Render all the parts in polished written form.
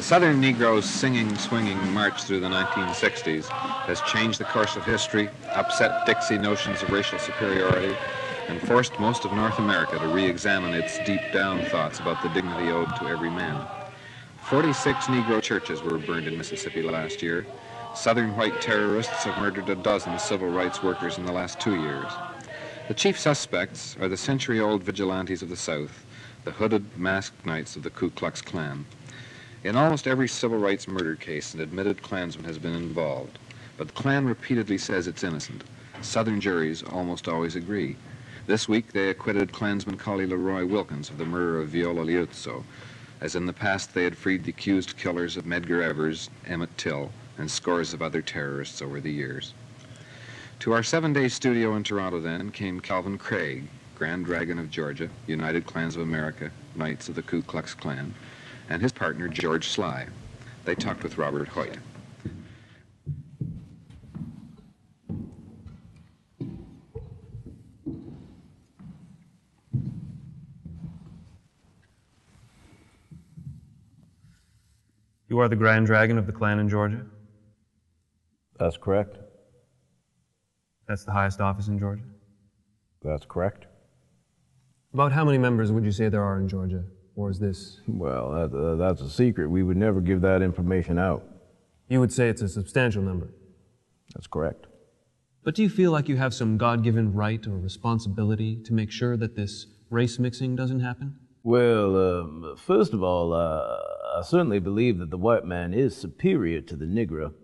The Southern Negroes' singing, swinging march through the 1960s has changed the course of history, upset Dixie notions of racial superiority, and forced most of North America to re-examine its deep-down thoughts about the dignity owed to every man. 46 Negro churches were burned in Mississippi last year. Southern white terrorists have murdered a dozen civil rights workers in the last 2 years. The chief suspects are the century-old vigilantes of the South, the hooded, masked knights of the Ku Klux Klan. In almost every civil rights murder case, an admitted Klansman has been involved, but the Klan repeatedly says it's innocent. Southern juries almost always agree. This week, they acquitted Klansman Collie Leroy Wilkins of the murder of Viola Liuzzo, as in the past they had freed the accused killers of Medgar Evers, Emmett Till, and scores of other terrorists over the years. To our 7-day studio in Toronto, then, came Calvin Craig, Grand Dragon of Georgia, United Klans of America, Knights of the Ku Klux Klan, and his partner, George Sleigh. They talked with Robert Hoyt. You are the Grand Dragon of the Klan in Georgia? That's correct. That's the highest office in Georgia? That's correct. About how many members would you say there are in Georgia? Or is this? Well, that's a secret. We would never give that information out. You would say it's a substantial number? That's correct. But do you feel like you have some God-given right or responsibility to make sure that this race mixing doesn't happen? Well, first of all, I certainly believe that the white man is superior to the Negro.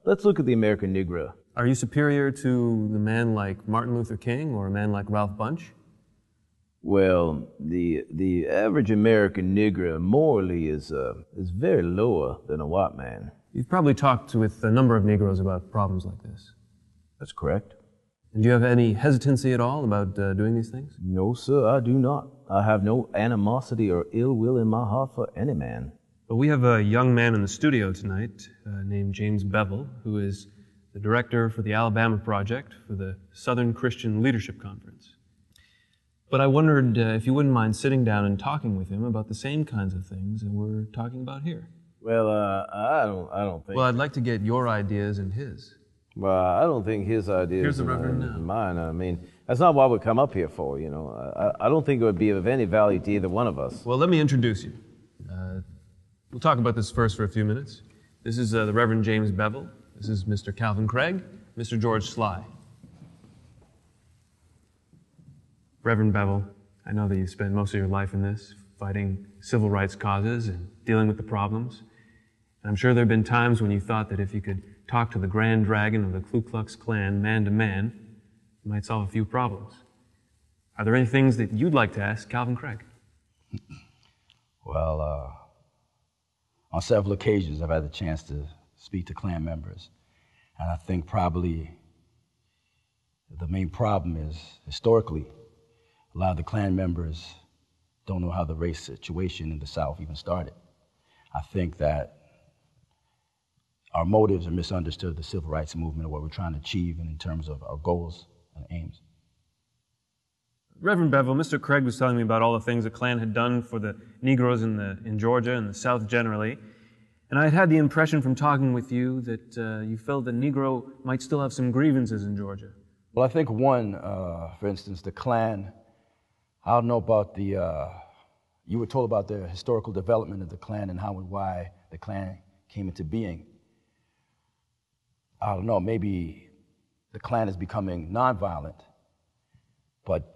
Let's look at the American Negro. Are you superior to the man like Martin Luther King or a man like Ralph Bunche? Well, the average American Negro morally is very lower than a white man. You've probably talked with a number of Negroes about problems like this. That's correct. And do you have any hesitancy at all about doing these things? No, sir, I do not. I have no animosity or ill will in my heart for any man. But we have a young man in the studio tonight named James Bevel, who is the director for the Alabama Project for the Southern Christian Leadership Conference. But I wondered if you wouldn't mind sitting down and talking with him about the same kinds of things that we're talking about here. Well, I don't think... Well, I'd like to get your ideas and his. Well, I don't think his ideas are mine. I mean, that's not what we come up here for, you know. I don't think it would be of any value to either one of us. Well, let me introduce you. We'll talk about this first for a few minutes. This is the Reverend James Bevel. This is Mr. Calvin Craig, Mr. George Sleigh. Reverend Bevel, I know that you spent most of your life in this, fighting civil rights causes and dealing with the problems. And I'm sure there have been times when you thought that if you could talk to the Grand Dragon of the Ku Klux Klan man to man, you might solve a few problems. Are there any things that you'd like to ask Calvin Craig? Well, on several occasions I've had the chance to speak to Klan members, and I think probably the main problem is, historically, a lot of the Klan members don't know how the race situation in the South even started. I think that our motives are misunderstood, the civil rights movement, or what we're trying to achieve in terms of our goals and aims. Reverend Bevel, Mr. Craig was telling me about all the things the Klan had done for the Negroes in Georgia and the South generally. And I had the impression from talking with you that you felt the Negro might still have some grievances in Georgia. Well, I think one, for instance, the Klan, I don't know about you were told about the historical development of the Klan and how and why the Klan came into being. I don't know, maybe the Klan is becoming nonviolent, but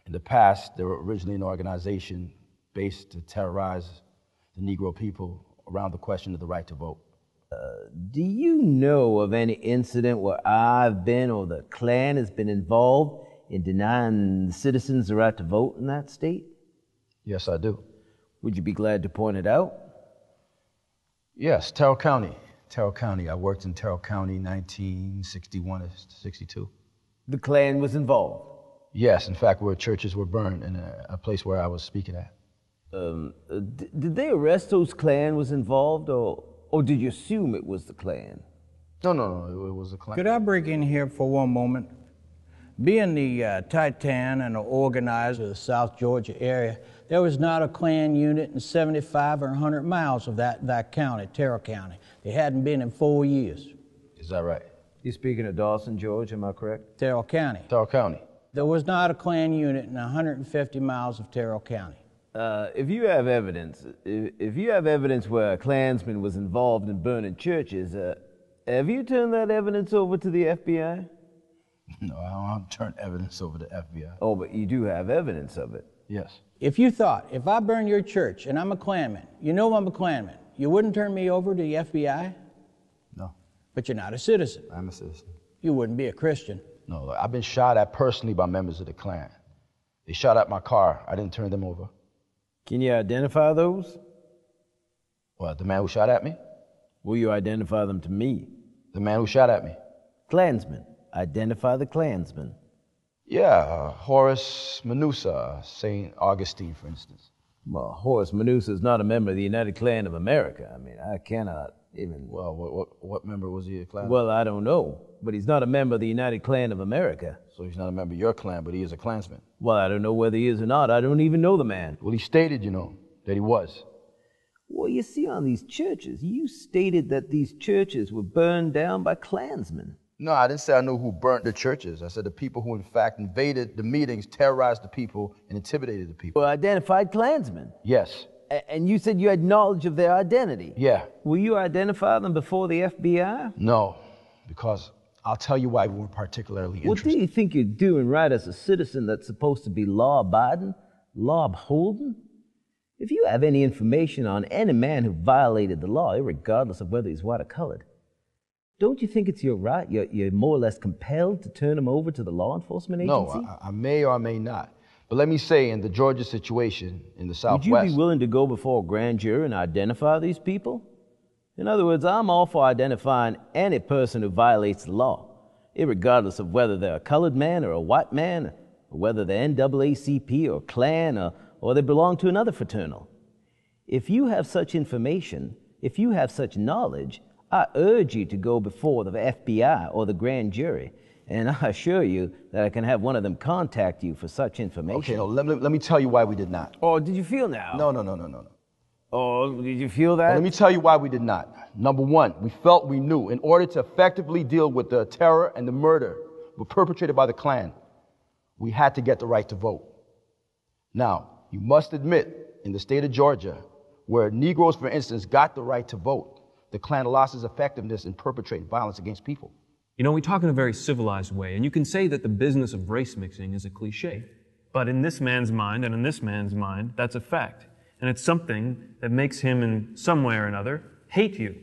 in the past, they were originally an organization based to terrorize the Negro people around the question of the right to vote. Do you know of any incident where I've been or the Klan has been involved in denying the citizens the right to vote in that state? Yes, I do. Would you be glad to point it out? Yes, Terrell County. Terrell County. I worked in Terrell County 1961 to 62. The Klan was involved? Yes, in fact, where churches were burned in a place where I was speaking at. Did they arrest those Klan was involved, or did you assume it was the Klan? No, it was the Klan. Could I break in here for one moment? Being the Titan and the organizer of the South Georgia area, there was not a Klan unit in 75 or 100 miles of that county, Terrell County. They hadn't been in 4 years. Is that right? You're speaking of Dawson, George, am I correct? Terrell County. Terrell County. There was not a Klan unit in 150 miles of Terrell County. If you have evidence where a Klansman was involved in burning churches, have you turned that evidence over to the FBI? No, I don't turn evidence over to FBI. Oh, but you do have evidence of it. Yes. If you thought, if I burn your church and I'm a Klanman, you know I'm a Klanman, you wouldn't turn me over to the FBI? No. But you're not a citizen. I'm a citizen. You wouldn't be a Christian. No, I've been shot at personally by members of the Klan. They shot at my car. I didn't turn them over. Can you identify those? What, the man who shot at me? Will you identify them to me? The man who shot at me? Klansman. Identify the Klansman. Yeah, Horace Manusa, St. Augustine, for instance. Well, Horace Manusa is not a member of the United Klan of America. I mean, I cannot even... Well, what member was he of Klan? Well, I don't know, but he's not a member of the United Klan of America. So he's not a member of your Klan, but he is a Klansman. Well, I don't know whether he is or not. I don't even know the man. Well, he stated, that he was. Well, you see, on these churches, you stated that these churches were burned down by Klansmen. No, I didn't say I knew who burnt the churches. I said the people who, in fact, invaded the meetings, terrorized the people, and intimidated the people. Well, identified Klansmen. Yes. And you said you had knowledge of their identity. Yeah. Will you identify them before the FBI? No, because I'll tell you why we weren't particularly interested. What do you think you're doing right as a citizen that's supposed to be law-abiding, law-upholding? If you have any information on any man who violated the law, regardless of whether he's white or colored, don't you think it's your right, you're more or less compelled to turn him over to the law enforcement agency? No, I may or I may not. But let me say, in the Georgia situation in the Southwest... Would you be willing to go before a grand jury and identify these people? In other words, I'm all for identifying any person who violates the law, irregardless of whether they're a colored man or a white man, or whether they're NAACP or Klan, or they belong to another fraternal. If you have such information, if you have such knowledge, I urge you to go before the FBI or the grand jury, and I assure you that I can have one of them contact you for such information. Okay, no, let me tell you why we did not. Oh, did you feel now? No. Oh, did you feel that? Well, let me tell you why we did not. Number one, we felt we knew in order to effectively deal with the terror and the murder perpetrated by the Klan, we had to get the right to vote. Now, you must admit, in the state of Georgia, where Negroes, for instance, got the right to vote, the Klan lost its effectiveness in perpetrating violence against people. We talk in a very civilized way, and you can say that the business of race mixing is a cliche. But in this man's mind and in this man's mind, that's a fact. And it's something that makes him, in some way or another, hate you.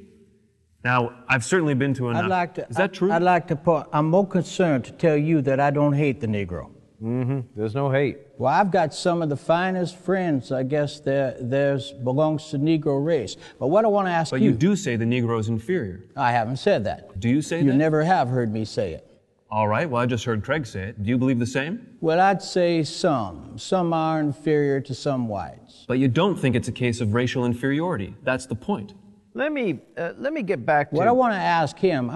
Now, I've certainly been to enough. Is that true? I'd like to point, I'm more concerned to tell you that I don't hate the Negro. Mm-hmm. There's no hate. Well, I've got some of the finest friends, I guess, belongs to Negro race. But what I want to ask you... But you do say the Negro is inferior. I haven't said that. Do you say that? You never have heard me say it. All right, well, I just heard Craig say it. Do you believe the same? Well, I'd say some. Some are inferior to some whites. But you don't think it's a case of racial inferiority. That's the point. Let me get back to... What I want to ask him,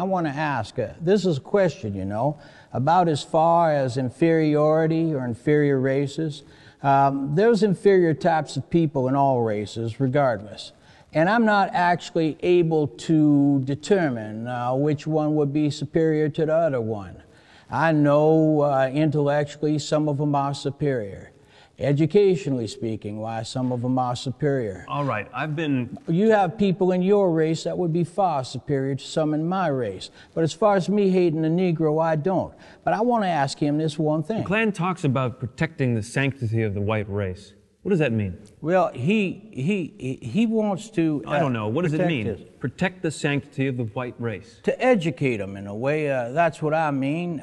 this is a question, about as far as inferiority or inferior races. There's inferior types of people in all races, regardless. And I'm not actually able to determine which one would be superior to the other one. I know intellectually some of them are superior. Educationally speaking, why some of them are superior. All right, You have people in your race that would be far superior to some in my race. But as far as me hating the Negro, I don't. But I want to ask him this one thing. The Klan talks about protecting the sanctity of the white race. What does that mean? Well, he wants to... I don't know. What does it mean? Protect the sanctity of the white race. To educate them in a way. That's what I mean.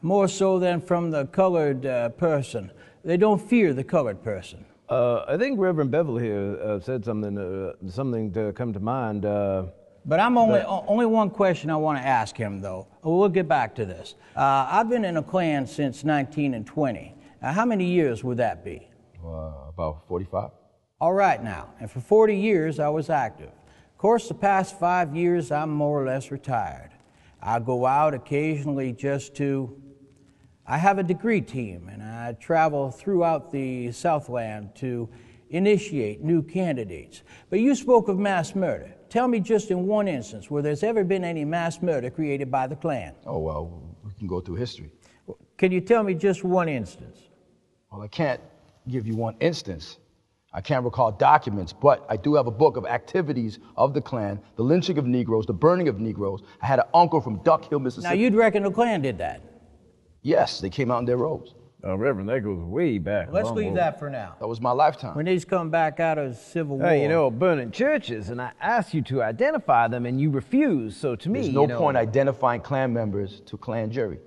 More so than from the colored person. They don't fear the colored person. I think Reverend Bevel here said something to come to mind. But I'm only one question I want to ask him, though. We'll get back to this. I've been in a Klan since 1920. How many years would that be? About 45. All right, now. And for 40 years, I was active. Of course, the past 5 years, I'm more or less retired. I go out occasionally just to I have a degree team, and I travel throughout the Southland to initiate new candidates. But you spoke of mass murder. Tell me just in one instance where there's ever been any mass murder created by the Klan. Oh, well, we can go through history. Can you tell me just one instance? Well, I can't give you one instance. I can't recall documents, but I do have a book of activities of the Klan, the lynching of Negroes, the burning of Negroes. I had an uncle from Duck Hill, Mississippi. Now, you'd reckon the Klan did that? Yes, they came out in their robes. Reverend, that goes way back. Let's leave that for now. That was my lifetime. When these come back out of Civil War. Hey, you know, burning churches, and I asked you to identify them, and you refused. So to me, there's no point identifying Klan members to Klan jury.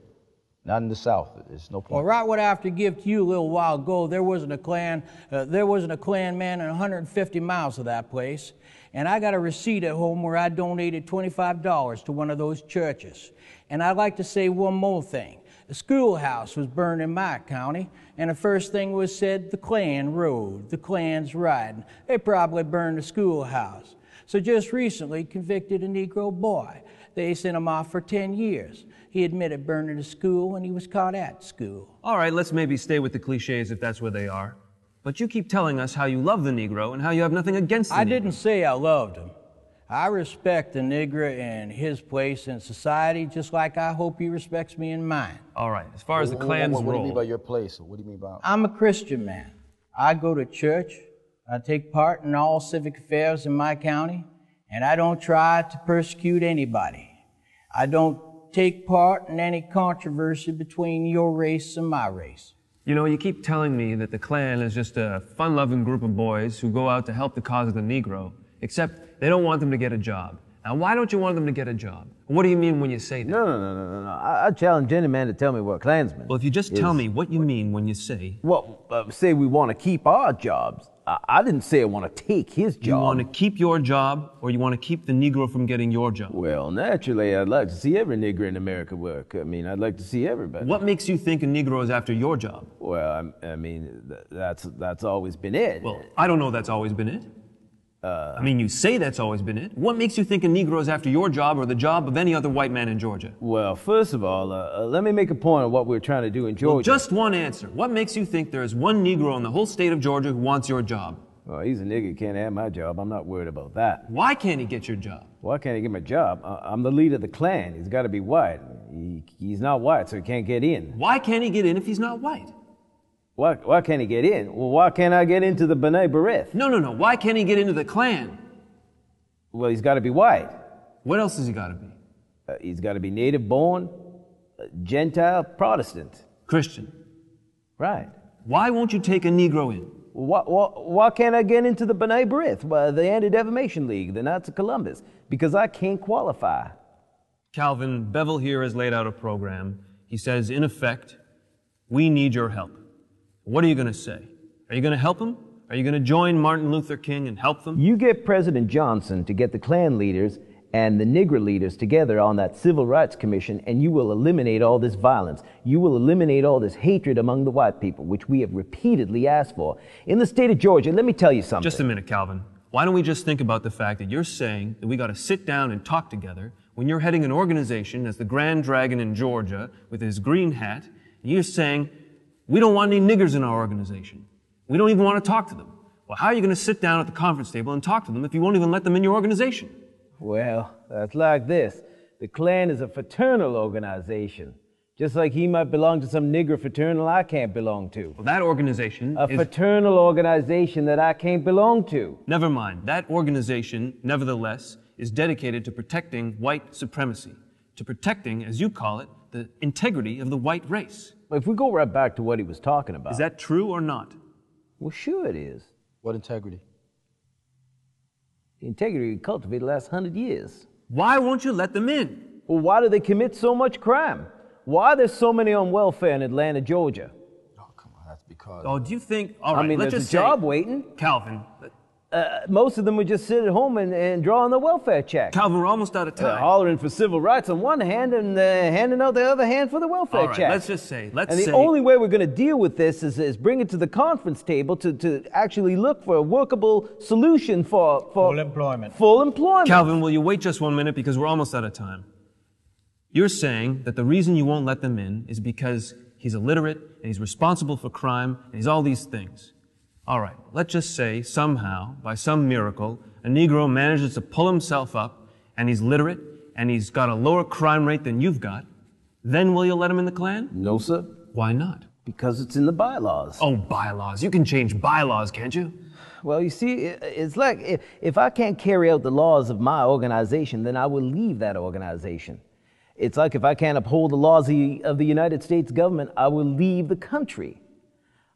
Not in the South. There's no point. Well, right what I have to give to you a little while ago, there wasn't a Klan man in 150 miles of that place, and I got a receipt at home where I donated $25 to one of those churches. And I'd like to say one more thing. The schoolhouse was burned in my county, and the first thing was said, the Klan rode, the Klan's riding. They probably burned the schoolhouse. So just recently convicted a Negro boy. They sent him off for 10 years. He admitted burning the school, and he was caught at school. All right, let's maybe stay with the cliches if that's where they are. But you keep telling us how you love the Negro and how you have nothing against the Negro. I didn't say I loved him. I respect the Negro and his place in society, just like I hope he respects me in mine. All right, as far as the Klan's role... What do you mean by your place? What do you mean by... I'm a Christian man. I go to church, I take part in all civic affairs in my county, and I don't try to persecute anybody. I don't take part in any controversy between your race and my race. You know, you keep telling me that the Klan is just a fun-loving group of boys who go out to help the cause of the Negro, except they don't want them to get a job. Now, why don't you want them to get a job? What do you mean when you say that? No. I challenge any man to tell me what Klansman. Well, if you just tell me what you mean when you say... Well, say we want to keep our jobs. I didn't say I want to take his job. You want to keep your job, or you want to keep the Negro from getting your job? Well, naturally, I'd like to see every Negro in America work. I mean, I'd like to see everybody. What makes you think a Negro is after your job? Well, I mean, that's always been it. Well, I don't know that's always been it. I mean, you say that's always been it. What makes you think a Negro is after your job or the job of any other white man in Georgia? Well, first of all, let me make a point of what we're trying to do in Georgia. Well, just one answer. What makes you think there is one Negro in the whole state of Georgia who wants your job? Well, he's a nigger, he can't have my job. I'm not worried about that. Why can't he get your job? Why can't he get my job? I'm the leader of the Klan. He's got to be white. He's not white, so he can't get in. Why can't he get in if he's not white? Why can't he get in? Well, why can't I get into the B'nai B'rith? No. Why can't he get into the Klan? Well, he's got to be white. What else has he got to be? He's got to be native born, Gentile, Protestant. Christian. Right. Why won't you take a Negro in? Why can't I get into the B'nai B'rith, the Anti-Defamation League, the Knights of Columbus? Because I can't qualify. Calvin, Bevel here has laid out a program. He says, in effect, we need your help. What are you going to say? Are you going to help him? Are you going to join Martin Luther King and help them? You get President Johnson to get the Klan leaders and the Negro leaders together on that Civil Rights Commission, and you will eliminate all this violence. You will eliminate all this hatred among the white people, which we have repeatedly asked for. In the state of Georgia, let me tell you something. Just a minute, Calvin. Why don't we just think about the fact that you're saying that we got to sit down and talk together when you're heading an organization as the Grand Dragon in Georgia with his green hat, and you're saying, we don't want any niggers in our organization. We don't even want to talk to them. Well, how are you going to sit down at the conference table and talk to them if you won't even let them in your organization? Well, that's like this. The Klan is a fraternal organization. Just like he might belong to some nigger fraternal I can't belong to. Well, that organization is... a fraternal organization that I can't belong to. Never mind. That organization, nevertheless, is dedicated to protecting white supremacy. To protecting, as you call it, the integrity of the white race. If we go right back to what he was talking about... Is that true or not? Well, sure it is. What integrity? The integrity we cultivated the last 100 years. Why won't you let them in? Well, why do they commit so much crime? Why are there so many on welfare in Atlanta, Georgia? Oh, come on, that's because... Oh, do you think... All right, I mean, let's there's just a job waiting. Calvin... most of them would just sit at home and draw on their welfare check. Calvin, we're almost out of time. Hollering for civil rights on one hand and handing out the other hand for the welfare all right, check. Let's just say, And the only way we're going to deal with this is bring it to the conference table to actually look for a workable solution for full employment. Full employment. Calvin, will you wait just 1 minute because we're almost out of time? You're saying that the reason you won't let them in is because he's illiterate, and he's responsible for crime, and he's all these things. All right, let's just say somehow, by some miracle, a Negro manages to pull himself up, and he's literate, and he's got a lower crime rate than you've got. Then will you let him in the Klan? No, sir. Why not? Because it's in the bylaws. Oh, bylaws. You can change bylaws, can't you? Well, you see, it's like if I can't carry out the laws of my organization, then I will leave that organization. It's like if I can't uphold the laws of the United States government, I will leave the country.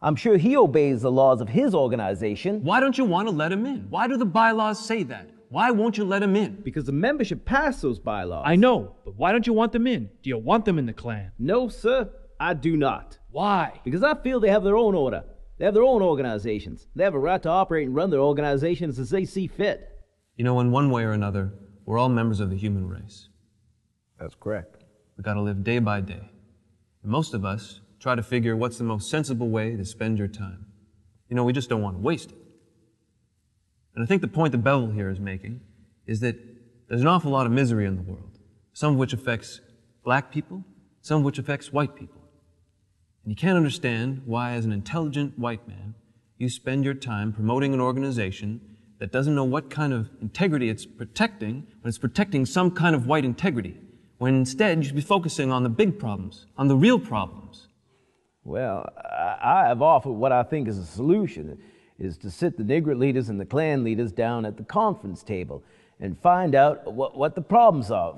I'm sure he obeys the laws of his organization. Why don't you want to let him in? Why do the bylaws say that? Why won't you let him in? Because the membership passed those bylaws. I know, but why don't you want them in? Do you want them in the Klan? No, sir, I do not. Why? Because I feel they have their own order. They have their own organizations. They have a right to operate and run their organizations as they see fit. You know, in one way or another, we're all members of the human race. That's correct. We got to live day by day. And most of us try to figure what's the most sensible way to spend your time. You know, we just don't want to waste it. And I think the point that Bevel here is making is that there's an awful lot of misery in the world, some of which affects black people, some of which affects white people. And you can't understand why, as an intelligent white man, you spend your time promoting an organization that doesn't know what kind of integrity it's protecting, when it's protecting some kind of white integrity, when instead you should be focusing on the big problems, on the real problems. Well, I have offered what I think is a solution, is to sit the Negro leaders and the Klan leaders down at the conference table and find out what the problems are,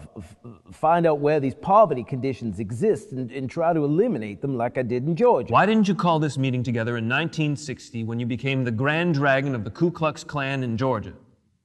find out where these poverty conditions exist and try to eliminate them like I did in Georgia. Why didn't you call this meeting together in 1960 when you became the Grand Dragon of the Ku Klux Klan in Georgia?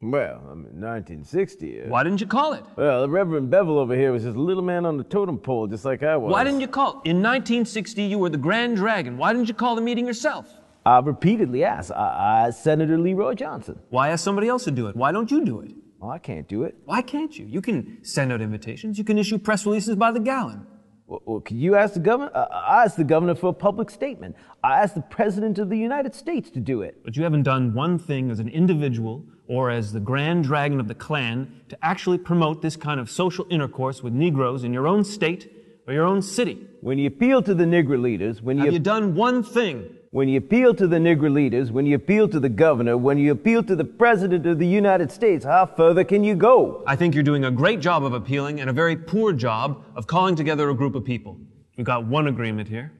Well, I mean, 1960. Why didn't you call it? Well, the Reverend Bevel over here was just a little man on the totem pole, just like I was. Why didn't you call it? In 1960, you were the Grand Dragon. Why didn't you call the meeting yourself? I've repeatedly asked. I asked Senator Leroy Johnson. Why ask somebody else to do it? Why don't you do it? Well, I can't do it. Why can't you? You can send out invitations. You can issue press releases by the gallon. Well, can you ask the governor? I asked the governor for a public statement. I asked the President of the United States to do it. But you haven't done one thing as an individual or as the Grand Dragon of the Klan to actually promote this kind of social intercourse with Negroes in your own state or your own city. When you appeal to the Negro leaders, Have you done one thing? When you appeal to the Negro leaders, when you appeal to the governor, when you appeal to the President of the United States, how further can you go? I think you're doing a great job of appealing and a very poor job of calling together a group of people. We've got one agreement here.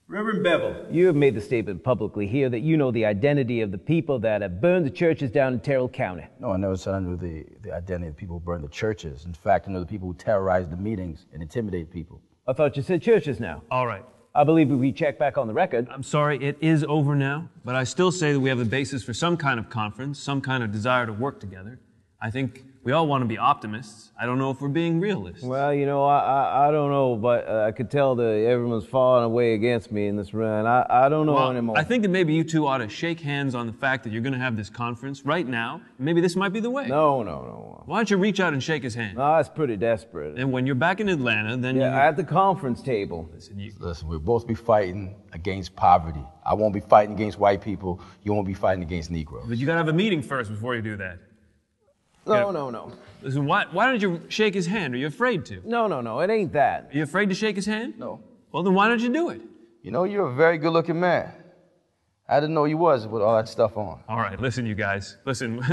Reverend Bevel, you have made the statement publicly here that you know the identity of the people that have burned the churches down in Terrell County. No, I never said I knew the identity of the people who burned the churches. In fact, I know the people who terrorized the meetings and intimidated people. I thought you said churches now. All right. I believe if we check back on the record. I'm sorry, it is over now, but I still say that we have the basis for some kind of conference, some kind of desire to work together. I think we all want to be optimists. I don't know if we're being realists. Well, you know, I don't know, but I could tell that everyone's falling away against me in this run. I don't know anymore. I think that maybe you two ought to shake hands on the fact that you're going to have this conference right now. Maybe this might be the way. No. Why don't you reach out and shake his hand? No, that's pretty desperate. And when you're back in Atlanta, then at the conference table. Listen, we'll both be fighting against poverty. I won't be fighting against white people. You won't be fighting against Negroes. But you got to have a meeting first before you do that. No. Listen, why don't you shake his hand? Are you afraid to? No, it ain't that. Are you afraid to shake his hand? No. Well, then why don't you do it? You know, you're a very good-looking man. I didn't know you was with all that stuff on. All right, listen, you guys. Listen,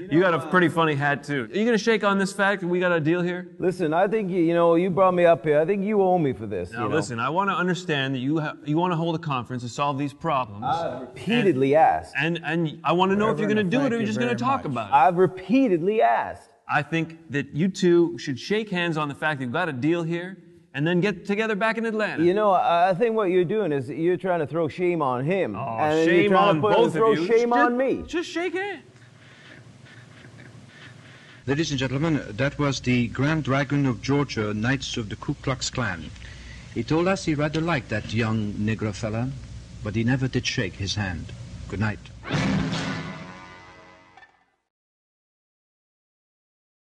you got a pretty funny hat, too. Are you going to shake on this fact that we got a deal here? Listen, I think, you brought me up here. I think you owe me for this. Now, listen, I want to understand that you want to hold a conference to solve these problems. I've repeatedly asked. And I want to know if you're going to do it or you're just going to talk about it. I've repeatedly asked. I think that you two should shake hands on the fact that you've got a deal here and then get together back in Atlanta. You know, I think what you're doing is you're trying to throw shame on him. Oh, and shame you're trying on to both throw of you. shame on me. Just shake hands. Ladies and gentlemen, that was the Grand Dragon of Georgia, Knights of the Ku Klux Klan. He told us he rather liked that young Negro fella, but he never did shake his hand. Good night.